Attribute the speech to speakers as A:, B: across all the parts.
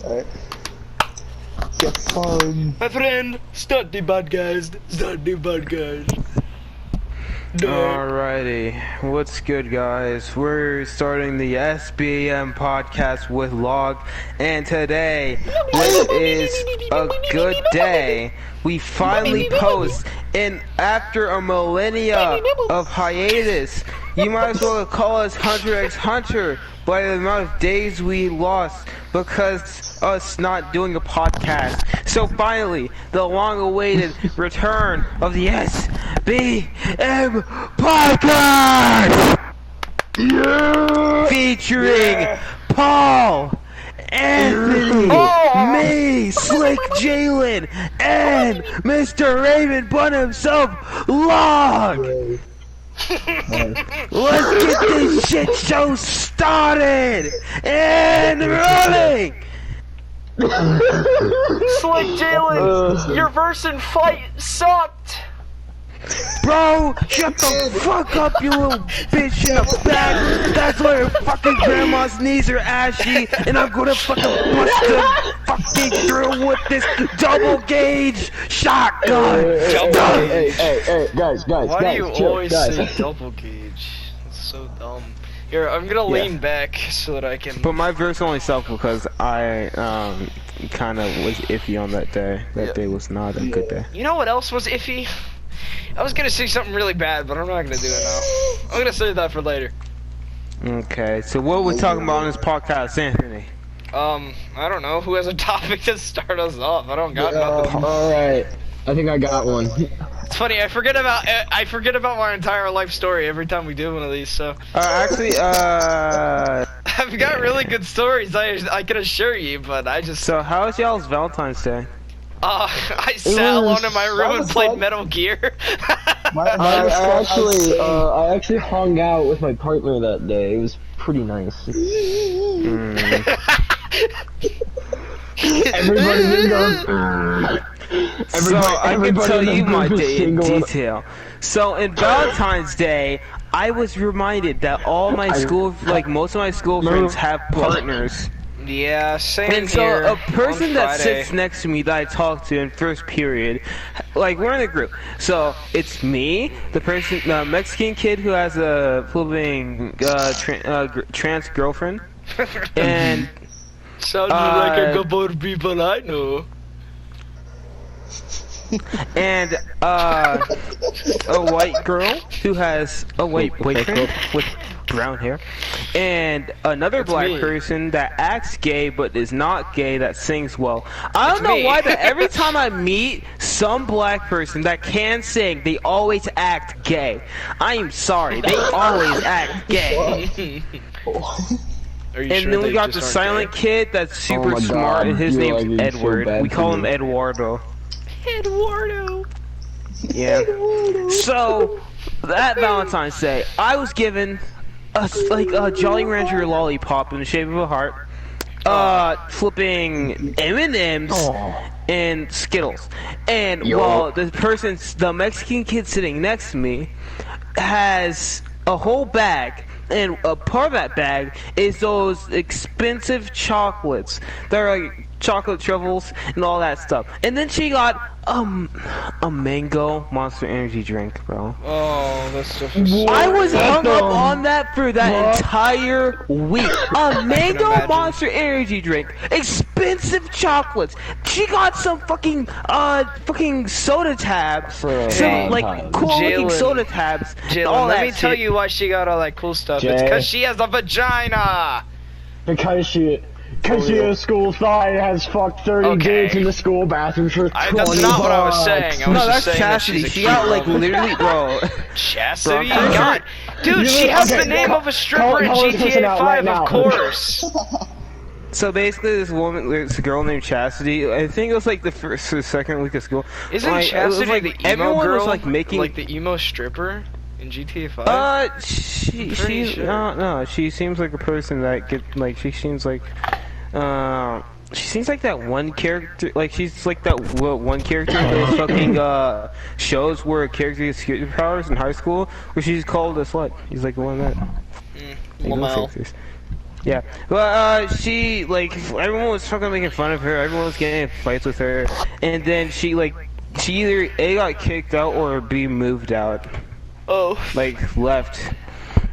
A: Alright. Get fun.
B: My friend, start the podcast. Start the podcast.
C: Alrighty, what's good, guys? We're starting the SBM podcast with Log, and today, which is a good day, we finally post, and after a millennia of hiatus, you might as well call us Hunter x Hunter by the amount of days we lost because us not doing a podcast. So finally, the long-awaited return of the SBM podcast! Yeah! Featuring Paul, Anthony, me, Slick Jalen, and Mr. Raven Bun himself, Log! Let's get this shit show started and rolling!
B: Slick Jalen, your verse in fight sucked!
C: Bro, shut the fuck up, you little bitch in the back. That's why your fucking grandma's knees are ashy, and I'm gonna fucking bust the fucking through with this double gauge shotgun.
A: Hey, guys,
B: Why do you
A: chill,
B: always
A: guys.
B: say double gauge? It's so dumb. Here, I'm gonna lean back so that I can...
C: But my verse only sucked because I kind of was iffy on that day. That day was not a good day.
B: You know what else was iffy? I was gonna say something really bad, but I'm not gonna do it now. I'm gonna save that for later.
C: Okay, so what are we talking about on this podcast, Anthony?
B: I don't know. Who has a topic to start us off? I don't got nothing.
A: Alright, I think I got one.
B: It's funny. I forget about my entire life story every time we do one of these. So
C: Actually,
B: I've got really good stories. I can assure you, but I just
C: so how was y'all's Valentine's Day?
B: I sat alone in my room and played Metal Gear.
A: I actually hung out with my partner that day. It was pretty nice. Everybody in the
C: So I can tell you my day in detail. So in Valentine's Day, I was reminded that all my school, like most of my school friends, have partners.
B: Yeah, same
C: And so
B: here.
C: a person that
B: Friday.
C: sits next to me that I talk to in first period, like we're in a group. So it's me, the Mexican kid who has a flipping trans girlfriend, and
B: sounds like a couple of people I know.
C: and a white girl who has a white boyfriend with brown hair, and another black person that acts gay but is not gay that sings well. I don't know why, but every time I meet some black person that can sing, they always act gay. I am sorry, they always act gay. And then we got the silent kid that's super smart, and his name's Edward. We call him Eduardo.
B: Eduardo.
C: Yeah. So that Valentine's Day, I was given a Jolly Rancher lollipop in the shape of a heart, flipping M&Ms and Skittles, and while the Mexican kid sitting next to me has a whole bag. And a part of that bag is those expensive chocolates that are like chocolate truffles and all that stuff. And then she got a mango Monster Energy drink, bro.
B: Oh, that's just
C: I was hung up on that for that entire week. A mango Monster Energy drink, expensive chocolates. She got some fucking soda tabs, some like cool looking soda tabs.
B: Jalen, let me tell you why she got all that cool stuff. It's because she has a vagina.
A: Because she in school thought it has fucked 30 kids in the school bathroom for 20
B: That's not what I was saying. I was
C: that's
B: saying
C: Chastity.
B: That
C: she got like literally, bro.
B: Chastity? God. Dude, she has the name of a stripper in GTA 5, of course.
C: So basically, this girl named Chastity. I think it was like the first or second week of school.
B: Isn't
C: like,
B: Chastity
C: like,
B: the emo
C: everyone
B: girl?
C: was like making
B: like the emo stripper in GTA 5?
C: She's no. She seems like a person that she seems like she seems like that one character, like she's like that one character in those fucking shows where a character gets superpowers in high school, where she's called a slut. He's like one of that.
B: Lamel.
C: Yeah, well, she, like, everyone was fucking making fun of her, everyone was getting in fights with her, and then she either A, got kicked out, or B, moved out.
B: Oh.
C: Like, left.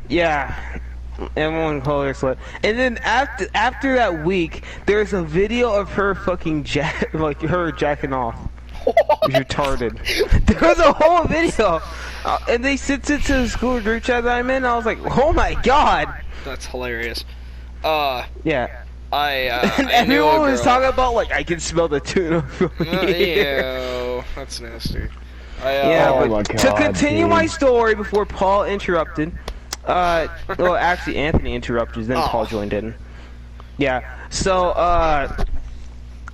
C: Yeah, everyone called her slut. And then after that week, there's a video of her fucking her jacking off. It was retarded. There was a whole video, and they sent it to the school group chat that I'm in, and I was like, oh my god!
B: That's hilarious.
C: Yeah.
B: And
C: everyone was talking about, like, I can smell the tuna from here.
B: Ew, that's nasty.
C: To continue my story before Paul interrupted, well, actually Anthony interrupted, then Paul joined in. Yeah, so,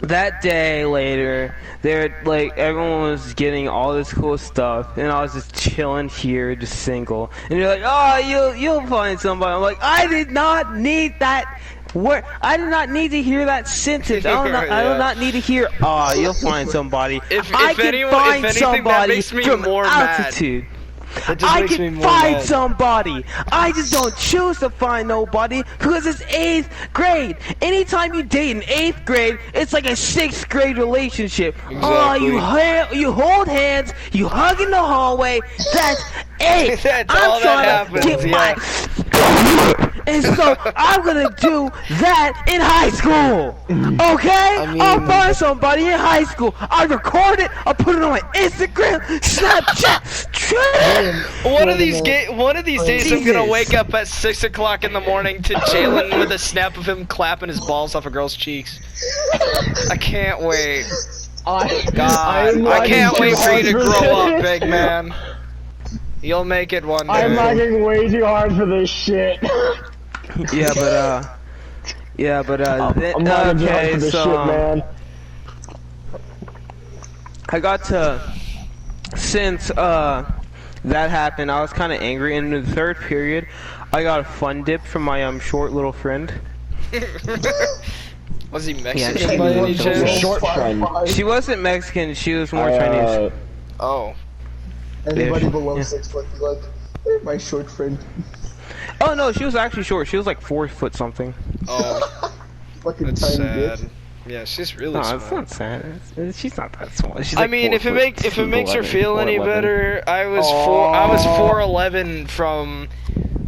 C: that day later, everyone was getting all this cool stuff, and I was just chilling here, just single. And you're like, oh, you'll find somebody. I'm like, I did not need that word. I did not need to hear that sentence. I do not need to hear, oh, you'll find somebody. I can find somebody from altitude. I can find somebody. I just don't choose to find nobody because it's 8th grade. Anytime you date in 8th grade, it's like a 6th grade relationship.
B: Exactly.
C: You hold hands, you hug in the hallway. That's 8.
B: That's all that happens.
C: And so I'm gonna do that in high school. Okay? I'll find somebody in high school. I record it. I'll put it on my Instagram, Snapchat, Twitter.
B: One of these days, I'm gonna wake up at 6 o'clock in the morning to Jalen with a snap of him clapping his balls off a girl's cheeks. I can't wait. I can't wait for you to grow up, big man. You'll make it one day.
A: I'm lagging way too hard for this shit.
C: Yeah, but
A: I'm lagging too hard for this shit, man.
C: I got to, since that happened, I was kind of angry. And in the 3rd period, I got a fun dip from my short little friend.
B: Was he Mexican by any chance?
A: Short friend.
C: She wasn't Mexican. She was more Chinese.
B: Oh.
D: Anybody below 6 foot be like, they're my short friend.
C: Oh no, she was actually short. She was like 4 foot something.
B: Oh.
D: Fucking
B: That's
D: tiny
B: sad.
D: bitch.
B: Yeah, she's really small.
C: No, it's not sad. She's not that small. She's
B: I
C: like
B: mean, if it makes her feel any
C: 4'11".
B: better, I was 4'11" from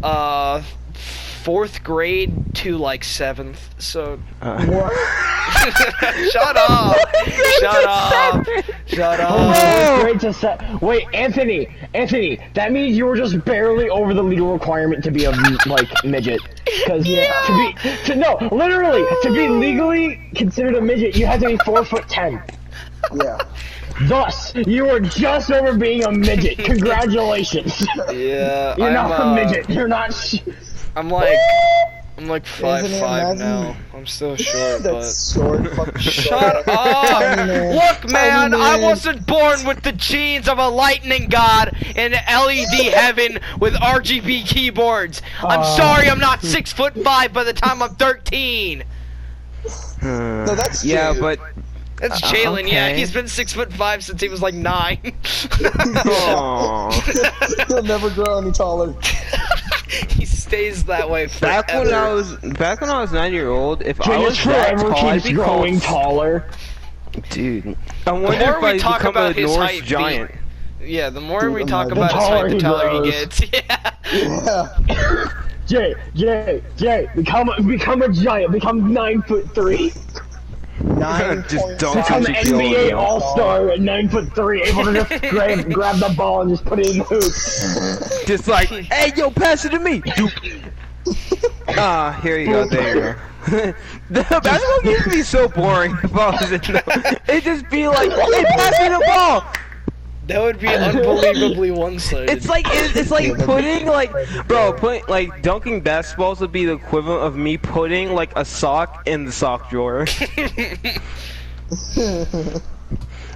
B: 4th grade to like 7th. So shut up! Shut up! Shut up!
A: Great to set. Wait, Anthony, that means you were just barely over the legal requirement to be a midget. Because literally, to be legally considered a midget, you had to be 4'10".
D: Yeah.
A: Thus, you were just over being a midget. Congratulations.
B: Yeah,
A: You're not a midget. You're not.
B: I'm like 5'5" now. I'm still short,
D: That's short. Fucking
B: Shut up! Look, man, I wasn't born with the genes of a lightning god in LED heaven with RGB keyboards. I'm sorry, I'm not 6'5" by the time I'm 13.
D: No, that's
C: yeah,
D: true.
C: but
B: That's Jalen. Yeah,
C: okay.
B: he's been 6'5" since he was like 9.
D: He'll never grow any taller.
B: He stays that way forever.
C: Back when I was 9-year-old, if I was that
A: forever
C: tall, I'd
A: keeps
C: be
A: growing
C: called...
A: taller.
C: Dude, I wonder
B: The more
C: if
B: we
C: I
B: talk
C: become
B: about
C: a
B: his
C: Norse
B: height,
C: giant.
B: Yeah, the more we talk
D: the
B: about his height, the taller he
A: grows.
B: gets. Yeah.
D: Yeah.
A: Jay, become a giant. Become 9'3".
C: Just dunk
A: Become
C: into
A: an
C: the
A: NBA
C: oil.
A: All-Star at 9'3", able to just grab the ball and just put it in the hoop.
C: Just like, hey, yo, pass it to me. Here you go. There you go. Basketball games would be so boring if I was in them. It'd just be like, hey, pass me the ball.
B: That would be unbelievably one-sided.
C: It's like putting dunking basketballs would be the equivalent of me putting like a sock in the sock drawer.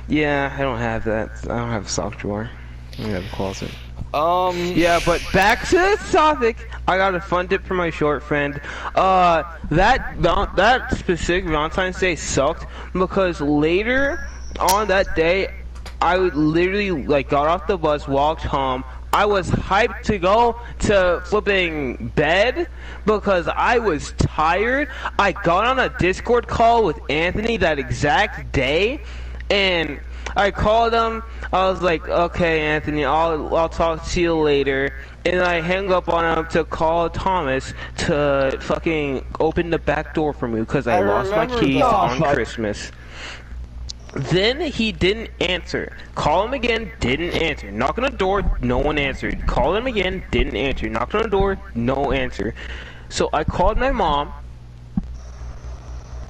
C: Yeah, I don't have that. I don't have a sock drawer. I have a closet. Yeah, but back to the topic. I got a fun tip from my short friend. That specific Valentine's Day sucked because later on that day, I would literally got off the bus, walked home, I was hyped to go to flipping bed because I was tired. I got on a Discord call with Anthony that exact day, and I called him. I was like, okay, Anthony, I'll talk to you later. And I hung up on him to call Thomas to fucking open the back door for me because I lost my keys on Christmas. Then he didn't answer. Call him again, didn't answer. Knock on the door, no one answered. Call him again, didn't answer. Knocked on the door, no answer. So I called my mom.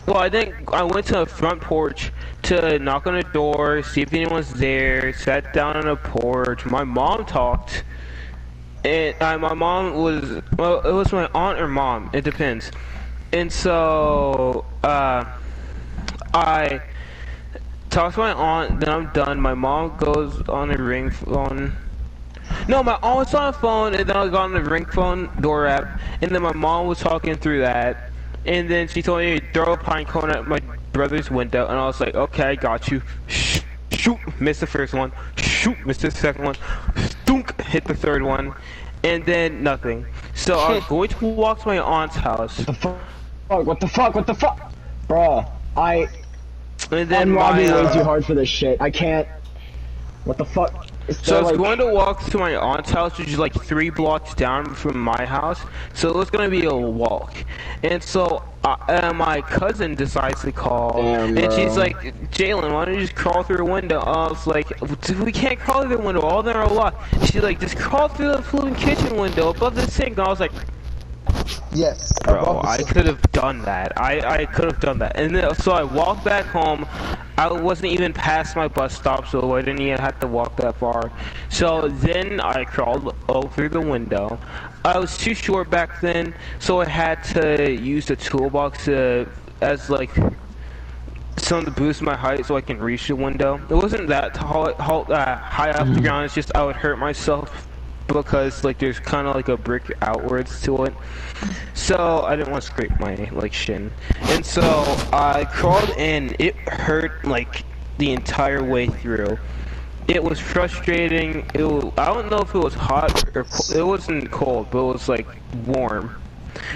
C: Well, I went to the front porch to knock on the door, see if anyone's there, sat down on the porch. My mom talked. And my mom was, well, it was my aunt or mom, it depends. And so, I talked to my aunt, then I'm done. My mom goes on the ring phone. No, my aunt was on the phone, and then I got on the ring phone door app, and then my mom was talking through that. And then she told me to throw a pine cone at my brother's window, and I was like, okay, I got you. Shoot, missed the first one. Shoot, missed the second one. Stunk, hit the third one. And then nothing. So I was going to walk to my aunt's house.
A: What the fuck? Bruh,
C: and then
A: I'm robbing way too hard for this shit. I can't. What the fuck?
C: So I was going to walk to my aunt's house, which is like 3 blocks down from my house. So it was going to be a walk. And so my cousin decides to call.
A: Damn,
C: and she's like, Jalen, why don't you just crawl through a window? I was like, we can't crawl through the window, all of them are locked. She's like, just crawl through the fluid kitchen window above the sink. And I was like,
D: Yes.
C: bro, I could have done that. I could have done that. And then, so I walked back home. I wasn't even past my bus stop, so I didn't even have to walk that far. So then I crawled through the window. I was too short back then, so I had to use the toolbox as like something to boost my height so I can reach the window. It wasn't that high up to be honest, just I would hurt myself because like there's kind of like a brick outwards to it, so I didn't want to scrape my like shin. And so I crawled in. It hurt like the entire way through. It was frustrating. I don't know if it was hot or it wasn't cold, but it was like warm.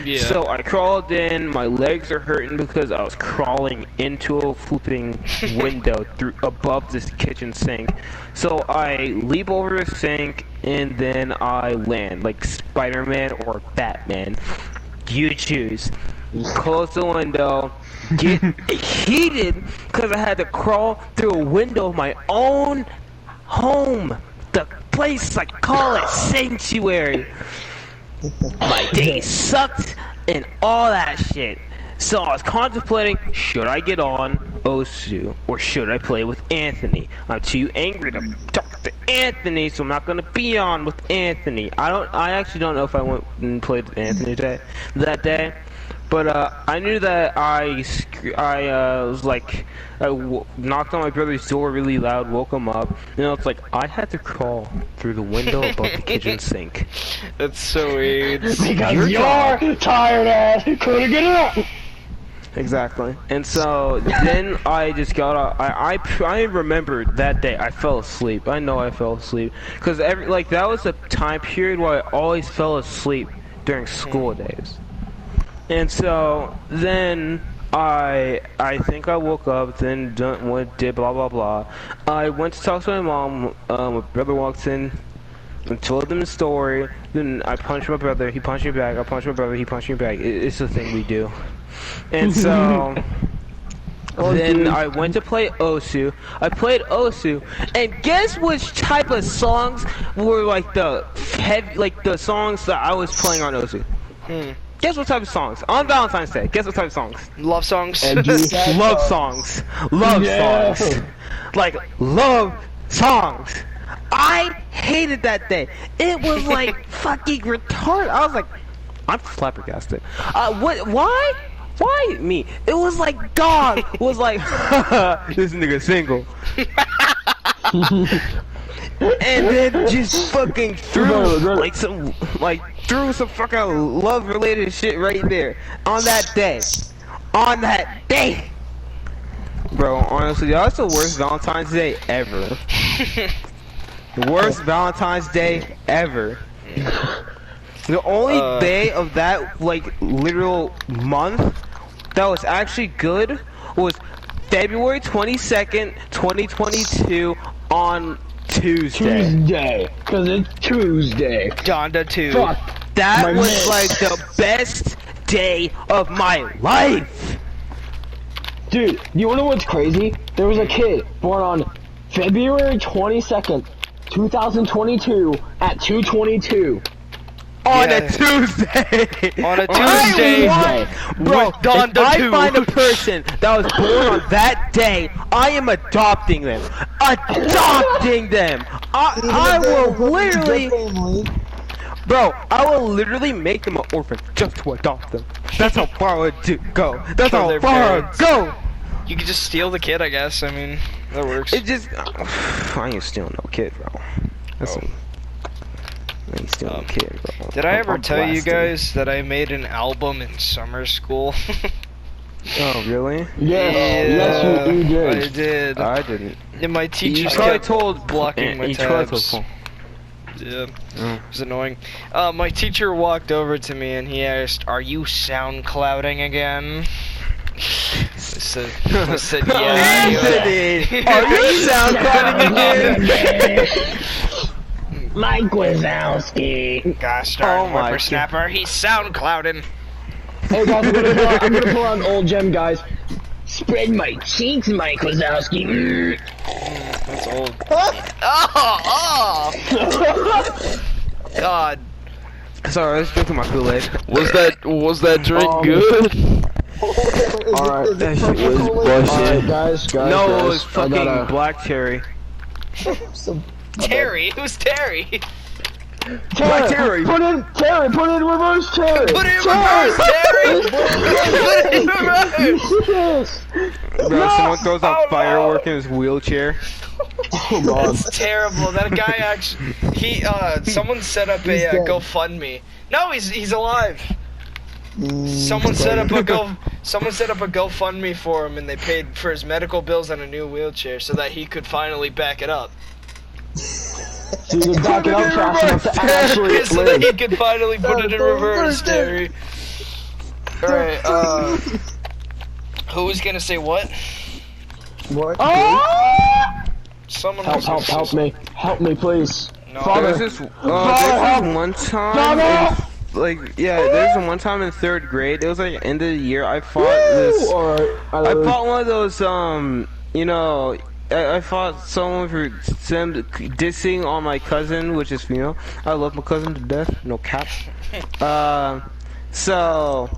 C: Yeah. So I crawled in. My legs are hurting because I was crawling into a flipping window through above this kitchen sink. So I leap over the sink and then I land like Spider-Man or Batman. You choose. Close the window. Get heated because I had to crawl through a window of my own home. The place I call it sanctuary. My day sucked and all that shit. So I was contemplating, should I get on Osu or should I play with Anthony? I'm too angry to talk to Anthony, so I'm not gonna be on with Anthony. I actually don't know if I went and played with Anthony that day. But I knew that I was like, knocked on my brother's door really loud, woke him up, and I was like, I had to crawl through the window above the kitchen sink.
B: That's so weird.
A: Because you're tired ass, couldn't get up.
C: Exactly. And so then I just got up. I remembered that day I fell asleep. I know I fell asleep because that was a time period where I always fell asleep during school days. And so then I think I woke up, then did blah blah blah. I went to talk to my mom. My brother walks in and told him the story. Then I punched my brother. He punched me back. I punched my brother. He punched me back. It's the thing we do. And so then I went to play Osu. I played Osu, and guess which type of songs were like the heavy, like the songs that I was playing on Osu. Guess what type of songs? On Valentine's Day, guess what type of songs?
B: Love songs.
C: Love songs. Love songs. Like, love songs. I hated that day. It was like fucking retarded. I was like, I'm flabbergasted. Why? Why me? It was like God was like, this nigga single. And then just fucking threw some fucking love related shit right there on that day. On that day. Bro, honestly, that's the worst Valentine's Day ever. The worst Valentine's Day ever. The only day of that, like, literal month that was actually good was February 22nd, 2022 on Tuesday.
A: Tuesday. Because it's Tuesday.
B: Donda 2.
A: Fuck.
C: That was, like, the best day of my life.
A: Dude, you wanna know what's crazy? There was a kid born on February 22nd, 2022 at 2:22.
C: On a Tuesday!
B: On a Tuesday!
C: Bro, if
B: Donda
C: I
B: 2.
C: find a person that was born on that day, I am adopting them. Adopting them! I will literally... Bro, I will literally make them an orphan just to adopt them. That's how far I would go. That's
B: Kill
C: how
B: their
C: far I
B: parents.
C: would go!
B: You could just steal the kid, I guess. I mean, that works.
C: It just... I ain't stealing no kid, bro. That's I ain't stealing no kid, bro.
B: Did I ever
C: I'm
B: tell you
C: blasting.
B: guys that I made an album in summer school?
C: Oh, really?
A: Yes, you did.
B: I did.
C: I didn't.
B: And my teacher
C: probably
B: kept
C: told
B: blocking my
C: each class
B: tabs.
C: was
B: Yeah, it was annoying. My teacher walked over to me and he asked, "Are you SoundClouding again?" I said yeah.
C: Anthony, are you SoundClouding again?
A: Mike Wazowski.
B: Gosh darn
C: Oh my
B: whippersnapper, he's SoundClouding.
A: Hey guys, I'm gonna pull out an old gem, guys. Spread my cheeks, Mike Wazowski.
B: That's old. Oh! God.
C: Sorry, I was drinking my Kool-Aid.
E: Was that drink good?
A: Alright,
C: That shit was
A: alright,
C: bullshit.
A: guys.
C: No, it
A: guys,
C: was
A: I
C: fucking
A: gotta-
C: black cherry.
B: Terry, who's Terry?
C: Terry.
A: Put in reverse Terry.
B: Put it in reverse, Terry! Put it in reverse!
A: Yes.
C: Bro, someone throws out
B: Oh, no.
C: firework in his wheelchair.
A: Oh god.
B: That's terrible. That guy actually, someone set up a GoFundMe. No, he's alive. Someone set up a GoFundMe for him, and they paid for his medical bills and a new wheelchair so that he could finally back it up.
A: So you can back it up fast enough to actually
B: So that he
A: live.
B: could finally put it in reverse, Terry. Alright, who's gonna say what?
D: What?
B: Someone
A: Help,
B: was
A: help,
B: gonna
A: help me, please.
B: No.
A: Father.
C: There's this
A: Father.
C: one time,
A: Father.
C: there's one time in 3rd grade. It was like end of the year. I fought this.
A: Alright,
C: I fought one of those, you know, I fought someone for them dissing on my cousin, which is female. I love my cousin to death, no cap. So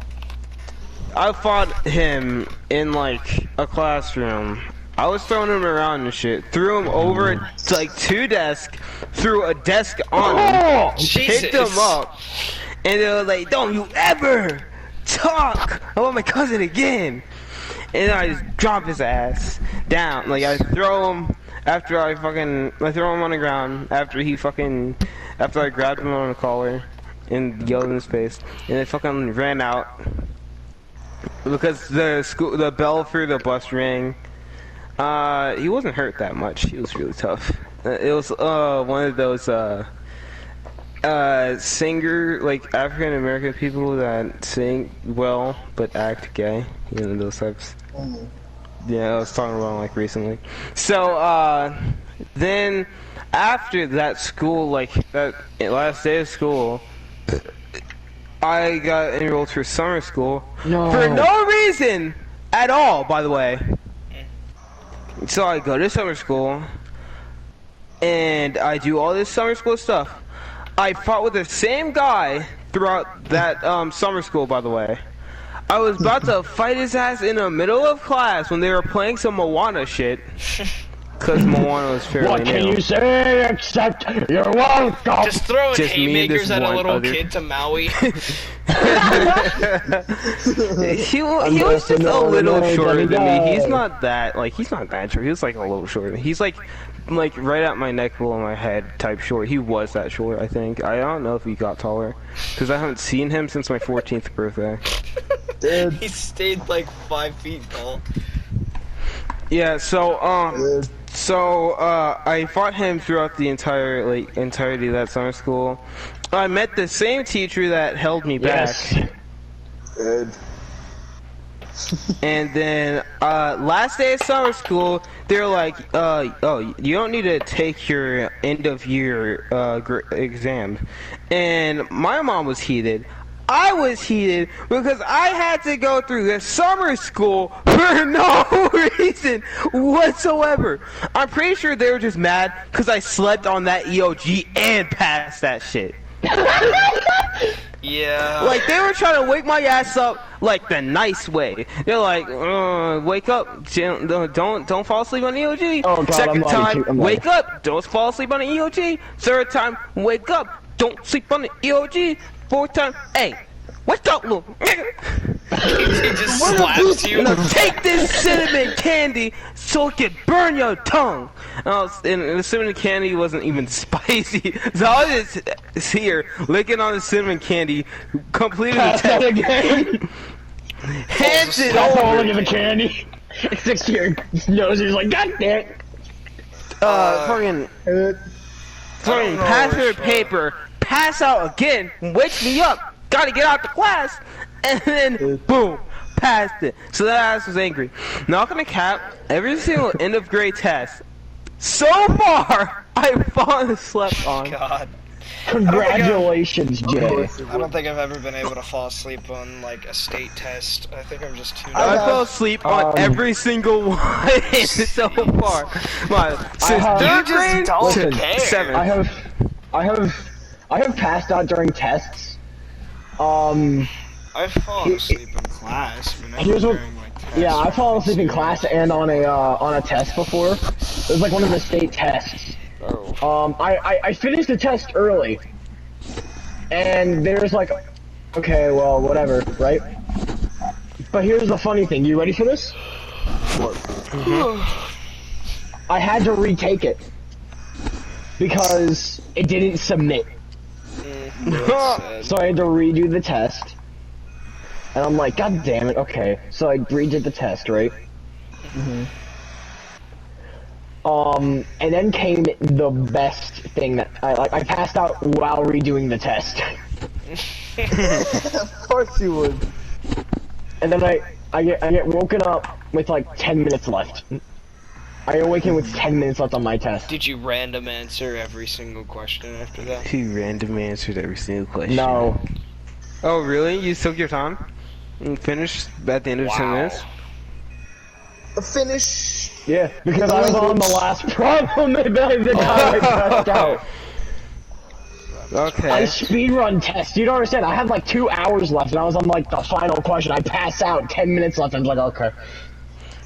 C: I fought him in like a classroom. I was throwing him around and shit. Threw him over like 2 desks, threw a desk on him, picked him
B: Jesus.
C: up, and they were like, "Don't you ever talk about my cousin again." And then I just drop his ass down. Like I throw him after I throw him on the ground after I grabbed him on the collar and yelled in his face, and they fucking ran out because the bell for the bus rang. He wasn't hurt that much. He was really tough. It was one of those singer, like African American people that sing well but act gay. You know, those types. Yeah, I was talking about like recently. So then after that school, like that last day of school, I got enrolled for summer school for no reason at all, by the way. So I go to summer school and I do all this summer school stuff. I fought with the same guy throughout that summer school, by the way. I was about to fight his ass in the middle of class when they were playing some Moana shit. Cause Moana was fairly
A: What can
C: new.
A: you say except you're welcome?
B: Just throwing
C: Just me and
B: haymakers
C: this
B: at a
C: one
B: little
C: other-
B: kid to Maui.
C: he was just a little shorter than me. He's not that short. He was like a little shorter. He's like right at my neck below my head type short. He was that short, I think. I don't know if he got taller because I haven't seen him since my 14th birthday.
B: He stayed like 5 feet tall.
C: Yeah, so So I fought him throughout the entirety of that summer school. I met the same teacher that held me back.
A: Yes.
D: Good.
C: And then last day of summer school, they're like, oh, you don't need to take your end of year exam. And my mom was heated. I was heated because I had to go through this summer school for no reason whatsoever. I'm pretty sure they were just mad because I slept on that EOG and passed that shit.
B: Yeah.
C: Like, they were trying to wake my ass up, like, the nice way. They're like, wake up, don't fall asleep on the EOG.
A: Oh, God,
C: Second time,
A: I'm
C: wake up, don't fall asleep on the EOG. Third time, wake up, don't sleep on the EOG. Fourth time, hey, wake up, little nigga.
B: He just slaps you.
C: Now take this cinnamon candy so it can burn your tongue. And the cinnamon candy wasn't even spicy. So I was just here licking on the cinnamon candy, completing the test.
A: Again.
C: Hands it
A: Stop
C: over.
A: look at the candy. It sticks to your nose. He's like, God damn it.
C: Fucking pass her paper, pass out again, wake me up. Gotta get out the class, and then boom, passed it. So that ass was angry. Not gonna cap, every single end of grade test so far I've fallen asleep on.
B: God.
A: Congratulations, Jay.
B: I don't think I've ever been able to fall asleep on like a state test. I think I'm just too.
C: I fell asleep on every single one so far. Since third grade
A: Listen,
C: to seventh.
A: I have passed out during tests.
B: I've fallen asleep in class. But never
A: Here's what-
B: during, like, tests
A: Yeah,
B: or
A: I've fallen asleep in
B: anything.
A: class and on a test before. It was like one of the state tests.
B: Oh.
A: I finished the test early, and there's like, okay, well, whatever, right? But here's the funny thing. You ready for this? I had to retake it because it didn't submit. So I had to redo the test. And I'm like, God damn it, okay. So I redid the test, right? And then came the best thing that I passed out while redoing the test.
D: Of course you would.
A: And then I get woken up with like 10 minutes left. I awaken with 10 minutes left on my test.
B: Did you random answer every single question after that?
C: He random answered every single question.
A: No.
C: Oh, really? You took your time? And finished at the end of 10 minutes?
D: Finish.
A: Yeah, because I was on the last problem that I passed out. I
C: Okay.
A: speedrun test. You don't understand. I had like 2 hours left, and I was on like the final question. I pass out 10 minutes left. And I was like, okay.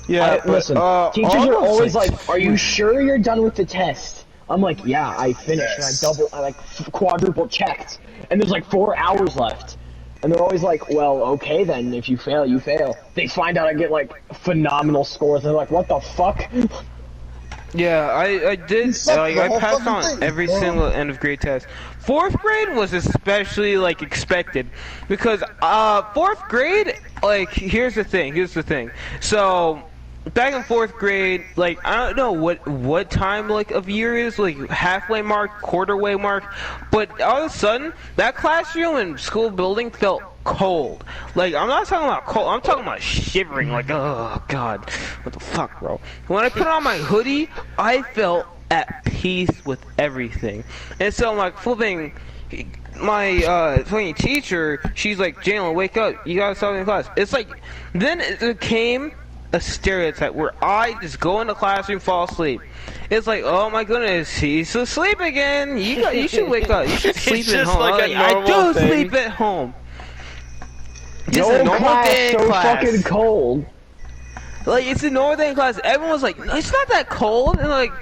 C: Yeah,
A: Listen, teachers
C: all
A: are
C: those,
A: always like, "Are you sure you're done with the test?" I'm like, "Yeah, I finished."
D: Yes.
A: And I quadruple checked, and there's like 4 hours left. And they're always like, "Well, okay then. If you fail, you fail." They find out I get like phenomenal scores. They're like, "What the fuck?"
C: Yeah, I did.
D: sucked
C: Like,
D: the
C: I
D: whole
C: passed
D: fucking
C: on
D: thing.
C: every
D: Yeah.
C: single end of grade test. 4th grade was especially like expected because 4th grade, like, here's the thing. So back in 4th grade, like, I don't know what time like of year is, like halfway mark, quarter way mark, but all of a sudden that classroom and school building felt cold. Like, I'm not talking about cold, I'm talking about shivering, like, oh god, what the fuck, bro. When I put on my hoodie, I felt at peace with everything. And so I'm like flipping, my fucking teacher, she's like, Jalen, wake up, you gotta start in class. It's like, then it became a stereotype where I just go in the classroom, fall asleep. It's like, oh my goodness, he's asleep again. You should wake up. You should sleep
B: It's
C: at
B: just
C: home.
B: like a
C: I
B: normal
C: do
B: thing.
C: sleep at home. Just
A: No
C: a normal
A: class
C: day in
A: so
C: class.
A: fucking cold.
C: Like, it's a normal day in class. Everyone's like, no, it's not that cold. And like,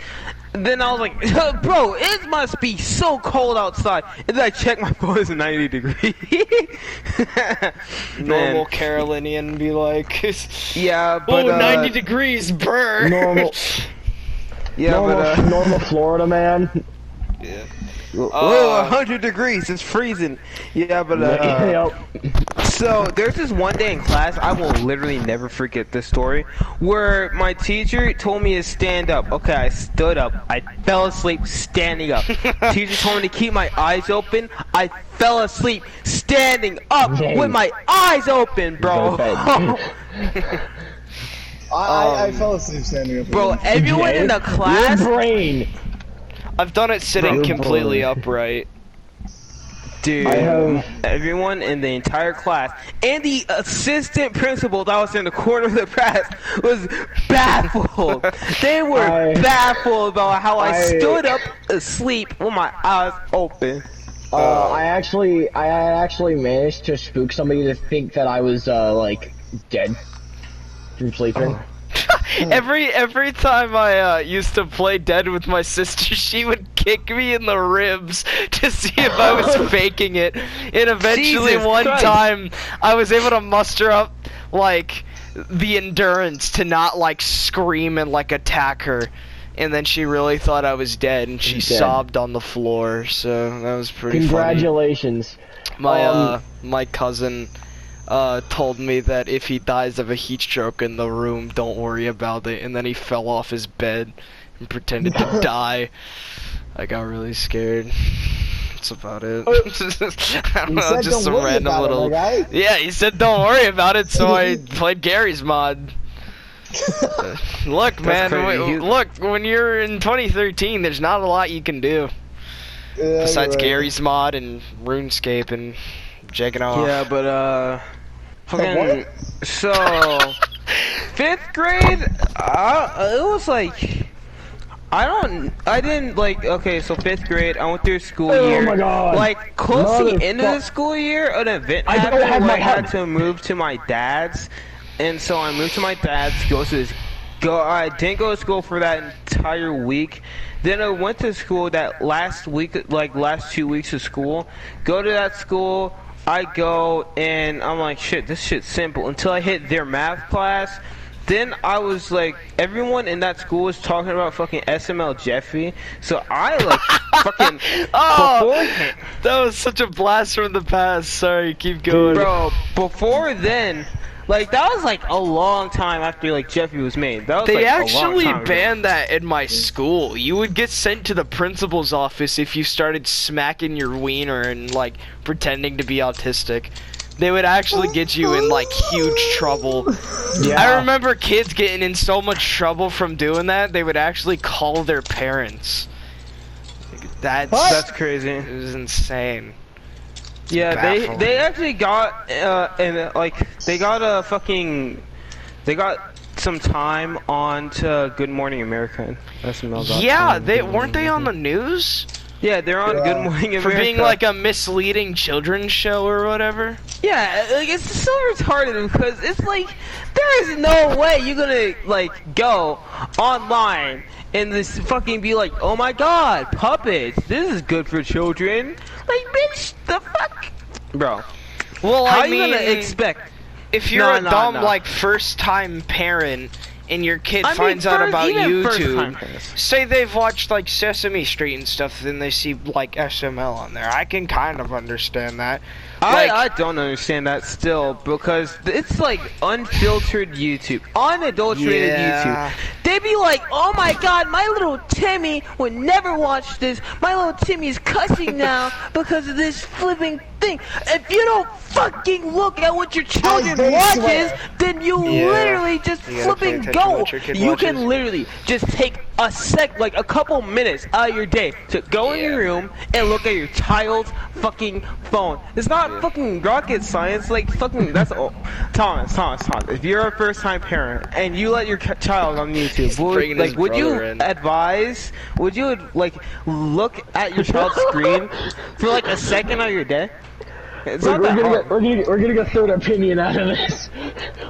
C: then I was like, bro, it must be so cold outside. And then I checked my phone, it's 90 degrees.
B: Normal
C: Man.
B: Carolinian be like,
C: Yeah, but
B: oh, 90 degrees, burn.
A: Normal,
C: yeah, but
A: normal Florida man.
B: Yeah.
C: whoa, 100 degrees, it's freezing. Yeah, but
A: Yep.
C: So there's this one day in class, I will literally never forget this story, where my teacher told me to stand up. Okay, I stood up. I fell asleep standing up. Teacher told me to keep my eyes open. I fell asleep standing up with my eyes open, bro.
D: I fell asleep standing up.
C: Bro, everyone in the class.
A: Your brain.
B: I've done it sitting completely upright.
C: Dude, everyone in the entire class and the assistant principal that was in the corner of the class was baffled. They were baffled about how I stood up asleep with my eyes open.
A: I actually managed to spook somebody to think that I was like dead from sleeping.
B: Every time I used to play dead with my sister, she would kick me in the ribs to see if I was faking it. And eventually
C: Jesus
B: one
C: Christ.
B: time I was able to muster up like the endurance to not like scream and like attack her. And then she really thought I was dead and she sobbed on the floor. So that was pretty
A: Congratulations.
B: funny. My cousin told me that if he dies of a heat stroke in the room, don't worry about it. And then he fell off his bed and pretended to die. I got really scared. That's about it. I don't know, just some random little. Yeah, he said don't worry about it, so I played Gary's mod. Look, man, look, when you're in 2013, there's not a lot you can do. Besides Gary's mod and RuneScape and jacking off.
C: Yeah, but fucking so 5th grade, it was like I didn't like. Okay, so 5th grade, I went through a school year.
A: Oh my god!
C: Like close to the end of the school year, an event happened where I had to move to my dad's, and so I moved to my dad's. I didn't go to school for that entire week. Then I went to school that last week, like last 2 weeks of school. Go to that school. I go and I'm like, shit, this shit's simple. Until I hit their math class. Then I was like, everyone in that school was talking about fucking SML Jeffy. So I like fucking beforehand.
B: That was such a blast from the past. Sorry, keep going.
C: Bro, before then, like that was like a long time after like Jeffy was made. That was
B: They
C: like
B: actually
C: a long time
B: banned that in my school. You would get sent to the principal's office if you started smacking your wiener and like pretending to be autistic. They would actually get you in like huge trouble.
A: Yeah.
B: I remember kids getting in so much trouble from doing that, they would actually call their parents.
C: That's crazy.
B: It was insane.
C: Yeah,
B: Baffling.
C: they actually got and like they got some time on to Good Morning America.
B: Yeah, weren't they on the news?
C: Yeah, they're on Good Morning America.
B: For being like a misleading children's show or whatever?
C: Yeah, like it's so retarded because it's like there is no way you're gonna like go online and this fucking be like, oh my god, puppets, this is good for children. Like, bitch, the fuck, bro.
B: Well,
C: how
B: I
C: you
B: mean,
C: gonna expect?
B: If you're a dumb like first-time parent and your kid finds out about YouTube, say they've watched like Sesame Street and stuff, then they see like SML on there. I can kind of understand that.
C: I don't understand that still because it's like unfiltered YouTube, unadulterated YouTube. They be like, oh my god, my little Timmy would never watch this. My little Timmy's cussing now because of this flipping thing. If you don't fucking look at what your children watches, then you literally just flipping go. You can literally just take a couple minutes out of your day to go in your room and look at your child's fucking phone. It's not fucking rocket science, like fucking that's Thomas. If you're a first time parent and you let your child on YouTube, would you look at your child's screen for like a second of your day? It's not that hard.
A: We're gonna get third opinion out of this.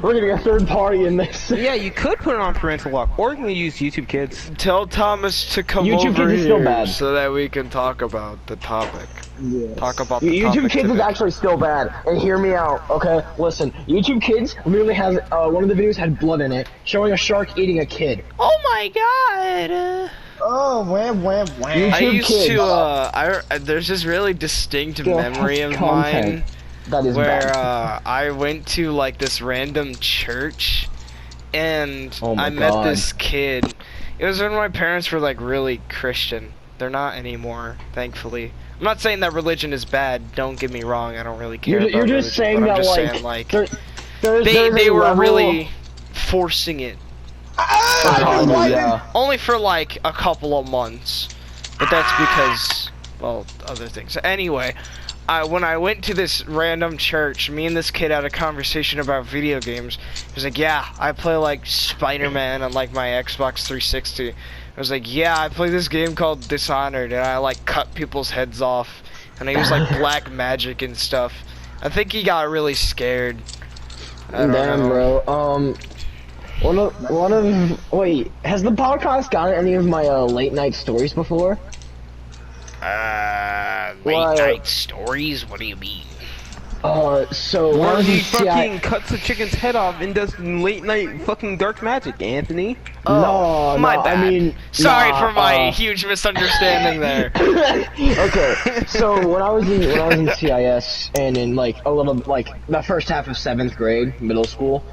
A: We're gonna get third party in this.
C: Yeah, you could put it on parental lock, or you can use YouTube Kids.
B: Tell Thomas to come
A: YouTube
B: over
A: Kids is still
B: here
A: bad.
B: so that we can talk about the topic.
D: Yes.
B: Talk about the
A: YouTube
B: topic
A: Kids
B: today.
A: is actually still bad, and hear me out, okay? Listen, YouTube Kids literally has one of the videos had blood in it, showing a shark eating a kid.
B: Oh my god!
D: Oh, wham.
B: I used to, there's this really distinct memory of mine
A: That is
B: where
A: bad.
B: I went to like this random church, and
A: Oh my
B: I met
A: God.
B: this kid. It was when my parents were like really Christian. They're not anymore, thankfully. I'm not saying that religion is bad. Don't get me wrong. I don't really care
A: You're
B: about
A: just
B: religion,
A: saying
B: but I'm
A: that
B: just
A: like,
B: saying like
A: there's
B: they
A: a
B: were
A: level...
B: really forcing it.
A: Yeah.
B: Only for like a couple of months, but that's because, well, other things. Anyway, when I went to this random church, me and this kid had a conversation about video games. He was like, yeah, I play like Spider-Man on like my Xbox 360. I was like, yeah, I play this game called Dishonored, and I like cut people's heads off, and I use like black magic and stuff. I think he got really scared. I don't
A: Damn,
B: know.
A: bro. Wait, has the podcast gotten any of my late night stories before?
B: Late night stories? What do you mean?
A: So when I
C: Where
A: was
C: he
A: in
C: fucking cuts the chicken's head off and does late night fucking dark magic, Anthony.
A: No,
B: My bad.
A: I mean,
B: sorry
A: nah,
B: for my huge misunderstanding there.
A: Okay, so when I was in CIS and in like a little like the first half of 7th grade, middle school,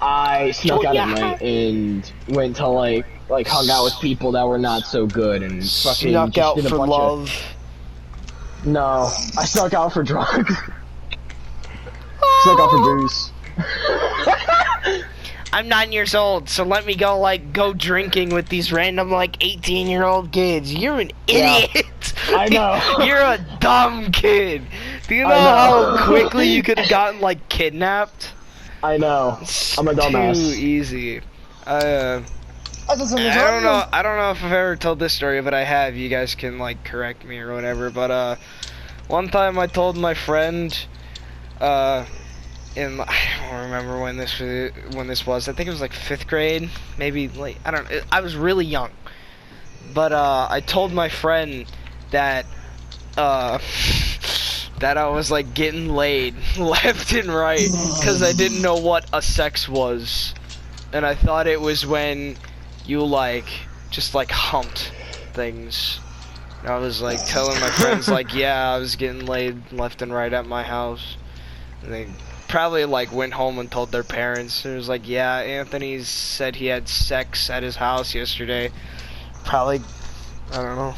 A: I snuck out at night and went to like hung out with people that were not so good and fucking
B: Snuck
A: just
B: out
A: did a
B: for
A: bunch
B: love.
A: No, I snuck out for drugs. Snuck out for booze.
B: I'm 9 years old, so let me go drinking with these random 18-year-old kids. You're an idiot.
A: I know.
B: You're a dumb kid. Do you know how quickly you could have gotten kidnapped?
A: I know. I'm a dumbass.
B: Too easy. I don't know if I've ever told this story, but I have. You guys can correct me or whatever. But one time I told my friend, I don't remember when this was. I think it was 5th grade, maybe I don't know. I was really young, but I told my friend that that I was getting laid left and right because I didn't know what a sex was, and I thought it was when you just humped things. And I was telling my friends yeah, I was getting laid left and right at my house, and they probably went home and told their parents. It was yeah, Anthony said he had sex at his house yesterday. Probably, I don't know.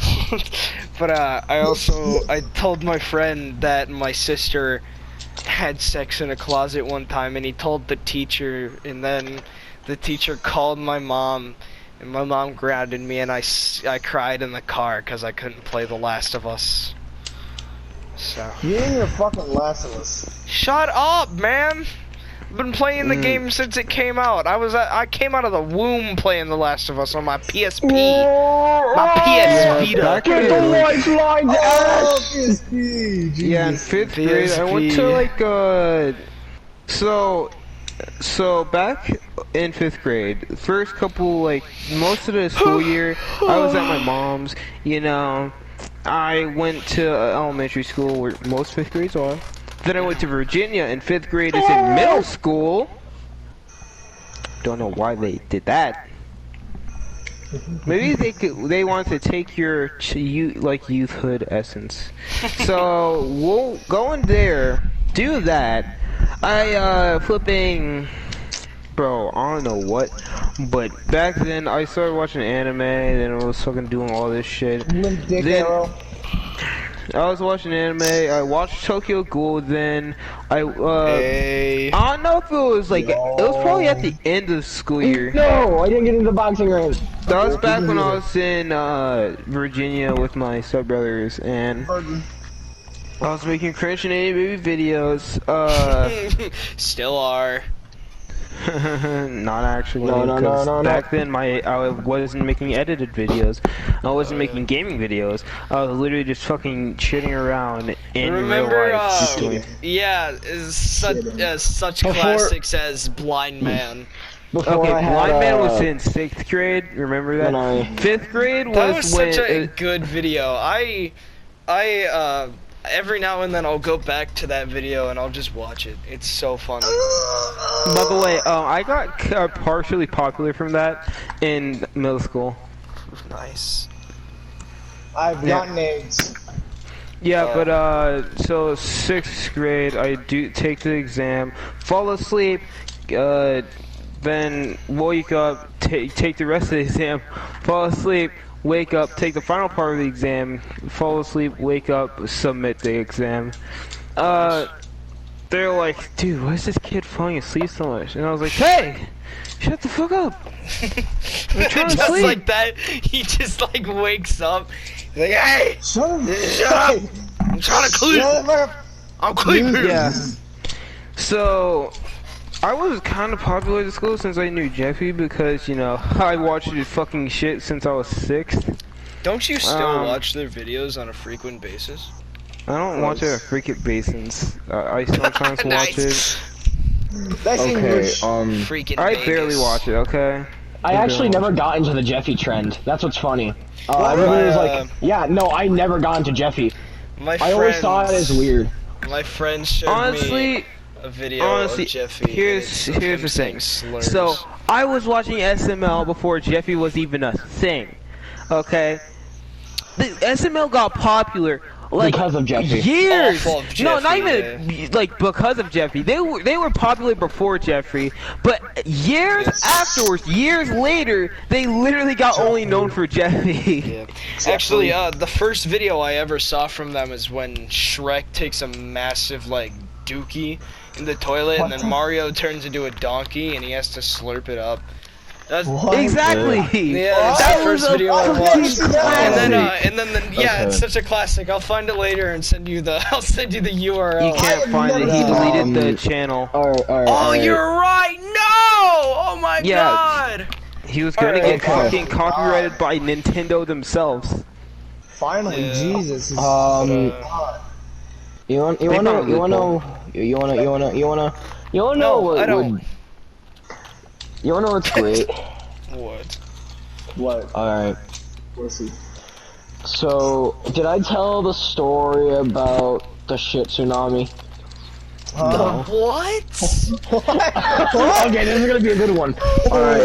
B: But I told my friend that my sister had sex in a closet one time, and he told the teacher, and then the teacher called my mom, and my mom grounded me, and I cried in the car because I couldn't play The Last of Us. So.
D: You ain't even fucking Last of Us.
B: Shut up, man! I've been playing the game since it came out. I came out of the womb playing The Last of Us on my PSP. My PS Vita.
A: Get the white line
D: PSP!
C: Yeah, in 5th grade, I went to so back in 5th grade, first couple most of the school year, I was at my mom's. I went to elementary school where most 5th grades are. Then I went to Virginia, and 5th grade is in middle school. Don't know why they did that. Maybe they wanted to take your youthhood essence. So we'll go in there, do that. Bro, I don't know what, but back then I started watching anime, then I was fucking doing all this shit. I was watching anime, I watched Tokyo Ghoul, then I don't know if it was it was probably at the end of the school year.
A: No, I didn't get into the boxing ring.
C: That was back when I was in Virginia with my stepbrothers, and I was making cringe and baby videos.
B: Still are.
C: Not actually.
A: No.
C: Back then, I wasn't making edited videos. I wasn't making gaming videos. I was literally just fucking shitting around in real life.
B: Yeah, such classics as Blind Man.
C: Okay, Blind Man was in 6th grade. Remember that? 5th grade was
B: that was
C: when
B: such a good video. I every now and then I'll go back to that video and I'll just watch it. It's so funny.
C: By the way, I got partially popular from that in middle school.
B: Nice.
D: I've gotten AIDS.
C: Yeah, but so 6th grade, I do take the exam, fall asleep, then wake up, take the rest of the exam, fall asleep, wake up, take the final part of the exam, fall asleep, wake up, submit the exam. They're like, dude, why is this kid falling asleep so much? And I was like, hey, shut the fuck up. I'm trying to
B: Just
C: sleep.
B: like that, he just like wakes up. He's like, hey,
D: Shut up!
B: shut up! I'm trying to sleep.
D: Shut up!
B: I'm sleeping.
C: Yeah. So, I was kind of popular at school since I knew Jeffy because, you know, I watched his fucking shit since I was 6th.
B: Don't you still watch their videos on a frequent basis?
C: I don't watch it at freaking basins. I sometimes watch it.
D: That's
A: Okay,
D: English.
B: Freaking
C: I
B: Vegas.
C: barely watch it, okay?
A: I actually never got into the Jeffy trend. That's what's funny. Everybody was like, yeah, no, I never got into Jeffy. I always saw it as weird.
B: My friend showed
C: Honestly,
B: me a video of Jeffy.
C: here's the thing.
B: Slurs.
C: So, I was watching SML before Jeffy was even a thing, okay? The SML got popular like
A: Because of Jeffy.
C: years.
B: Off of
C: No, not
B: Jeffy,
C: even like because of Jeffy. They were popular before Jeffy, but years afterwards, years later, they literally got only known for Jeffy.
B: Yeah. Actually, the first video I ever saw from them is when Shrek takes a massive like dookie in the toilet, and then Mario turns into a donkey, and he has to slurp it up. That's
C: Exactly.
B: Yeah, that's
C: That
B: the first
C: was a
B: video I
C: fucking
B: watched.
C: classic.
B: And then yeah, it's such a classic. I'll find it later and send you the URL.
C: You can't find it. He deleted the channel.
B: Oh, you're right. No! Oh my
C: Yeah.
B: God.
C: He was gonna
B: Alright,
C: get fucking copyrighted by Nintendo themselves.
D: Finally,
B: Yeah.
D: Jesus.
A: You wanna know what
B: I don't.
A: would, you wanna know what's great?
B: What?
D: What?
A: Alright.
D: What's he?
A: So, did I tell the story about the shit tsunami?
B: What?
A: Okay, this is gonna be a good one. Alright.